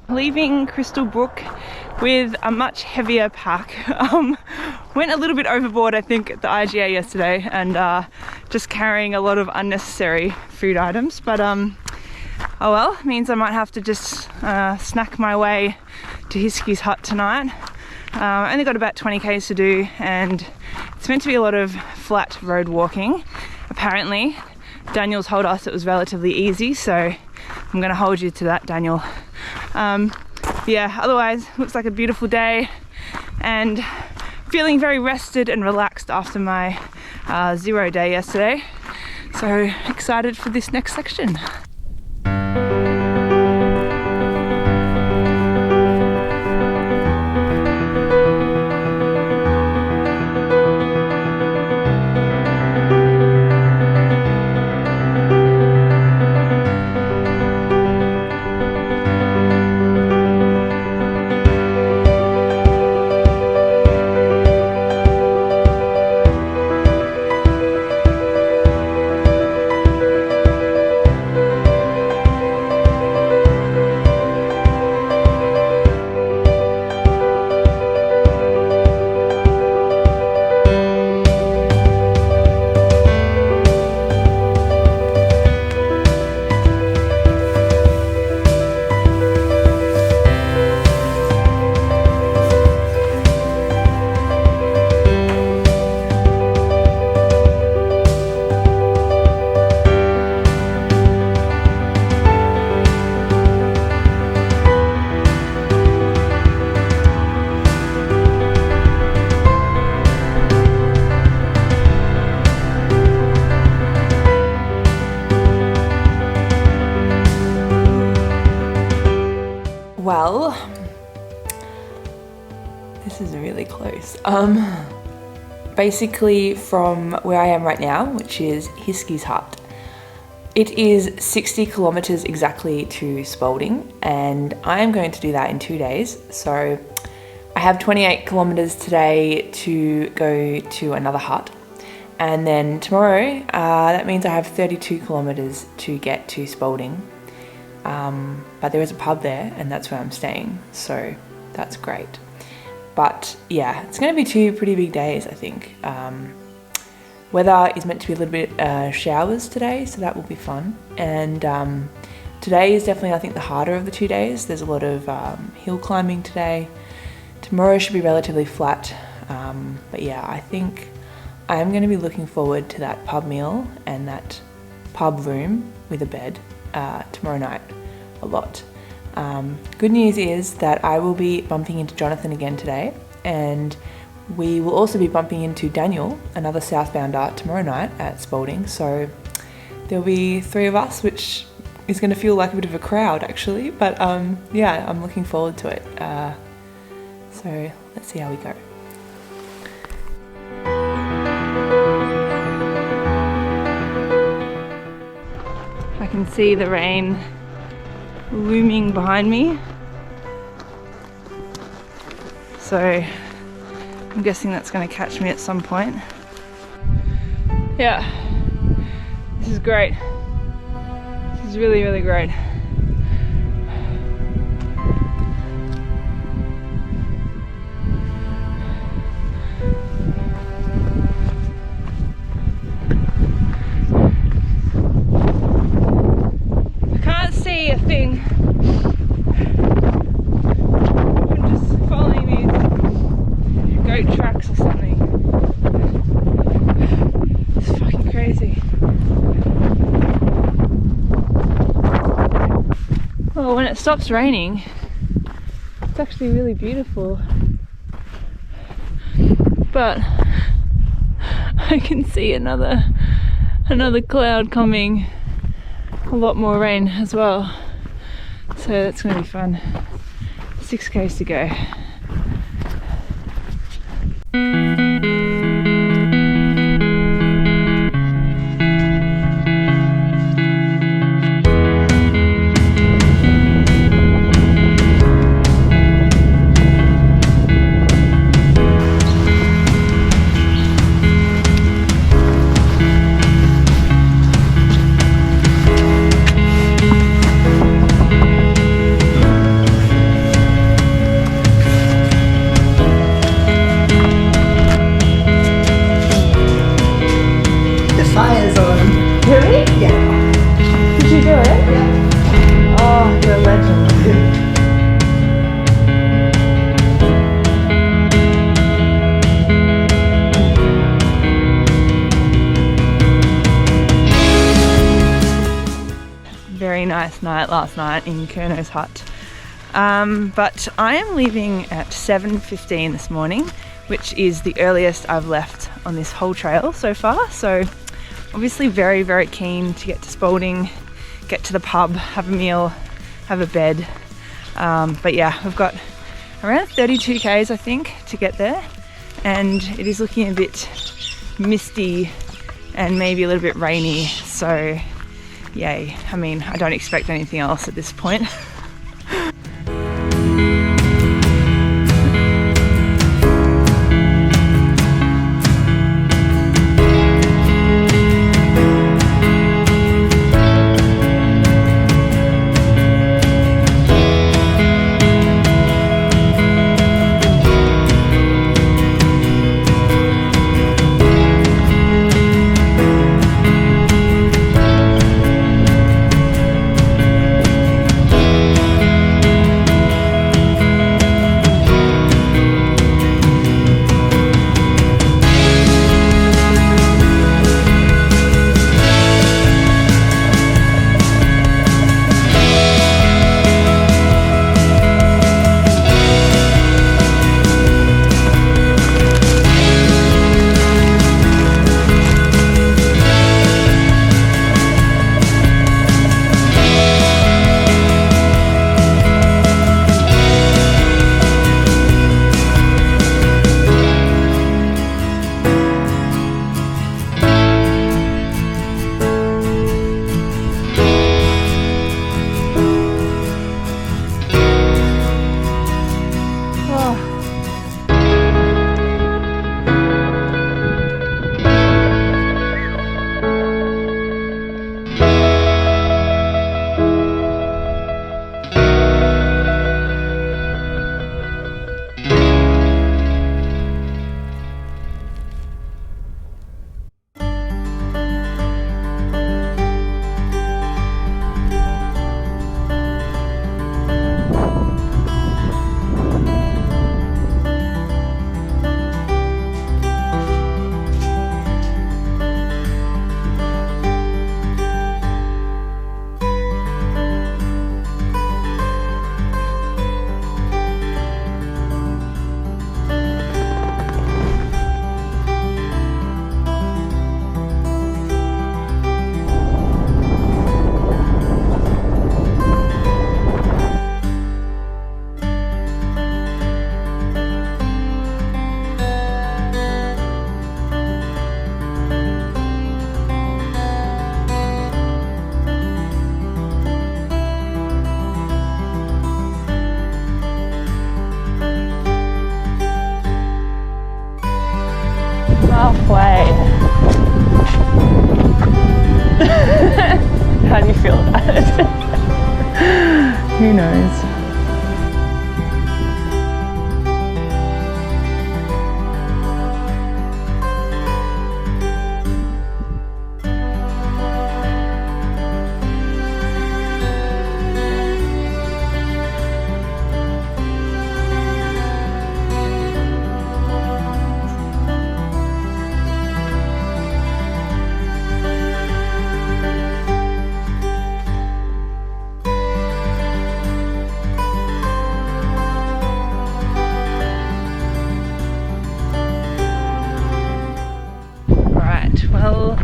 Leaving Crystal Brook with a much heavier pack. Went a little bit overboard, I think, at the IGA yesterday, and just carrying a lot of unnecessary food items. But oh well, means I might have to just snack my way to Hiskeys Hut tonight. I only got about 20 k's to do, and it's meant to be a lot of flat road walking. Apparently, Daniel told us it was relatively easy, so I'm going to hold you to that, Daniel. Yeah, otherwise, looks like a beautiful day, and feeling very rested and relaxed after my 0 day yesterday. So excited for this next section. Well, this is really close. Basically from where I am right now, which is Hiskeys Hut, it is 60 kilometers exactly to Spalding, and I am going to do that in 2 days. So I have 28 kilometers today to go to another hut, and then tomorrow that means I have 32 kilometers to get to Spalding. But there is a pub there, and that's where I'm staying, so that's great. But yeah, it's going to be 2 pretty big days, I think. Weather is meant to be a little bit showers today, so that will be fun. And today is definitely, I think, the harder of the 2 days. There's a lot of hill climbing today. Tomorrow should be relatively flat. But yeah, I think I am going to be looking forward to that pub meal and that pub room with a bed tomorrow night a lot. Good news is that I will be bumping into Jonathan again today, and we will also be bumping into Daniel, another southbounder, tomorrow night at Spalding. So there'll be 3 of us, which is going to feel like a bit of a crowd actually, but yeah, I'm looking forward to it. So let's see how we go. I can see the rain looming behind me, so I'm guessing that's going to catch me at some point. Yeah, this is great. This is really, really great. A thing. I'm just following these goat tracks or something. It's fucking crazy. Well, when it stops raining, it's actually really beautiful. But I can see another cloud coming. A lot more rain as well, so that's going to be fun. 6 k's to go. very nice night last night in Hiskeys Hut. But I am leaving at 7:15 this morning, which is the earliest I've left on this whole trail so far. So obviously very, very keen to get to Spalding, get to the pub, have a meal, have a bed. But yeah, we've got around 32 k's I think to get there, and it is looking a bit misty and maybe a little bit rainy, so yay. I mean, I don't expect anything else at this point. Halfway. How do you feel about it? Who knows? Well,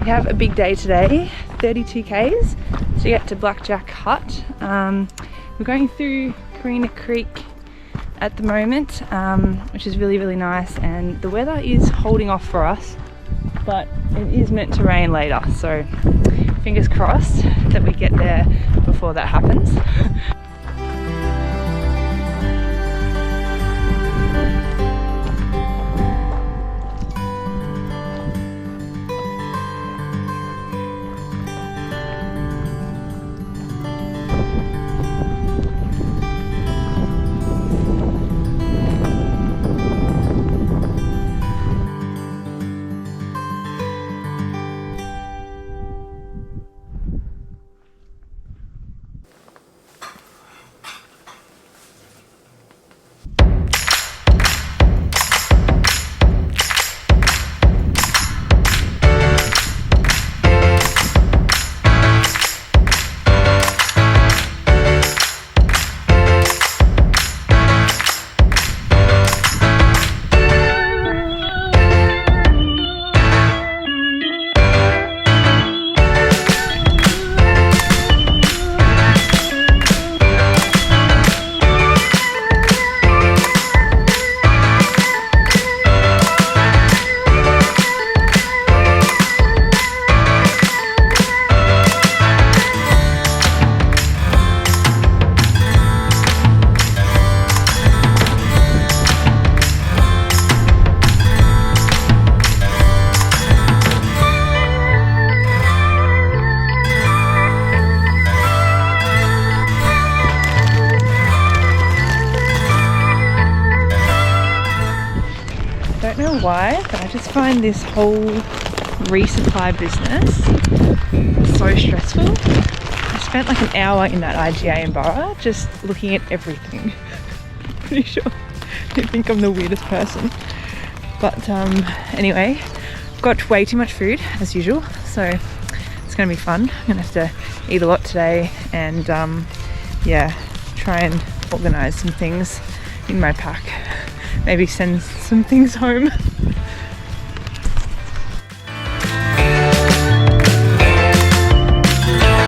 we have a big day today, 32 k's to get to Blackjack Hut. We're going through Carina Creek at the moment, which is really, really nice, and the weather is holding off for us, but it is meant to rain later, so fingers crossed that we get there before that happens. why, but I just find this whole resupply business so stressful. I spent like an hour in that IGA in Burra just looking at everything. Pretty sure they think I'm the weirdest person. But anyway, got way too much food as usual, so it's gonna be fun. I'm gonna have to eat a lot today and yeah, try and organize some things in my pack. Maybe send some things home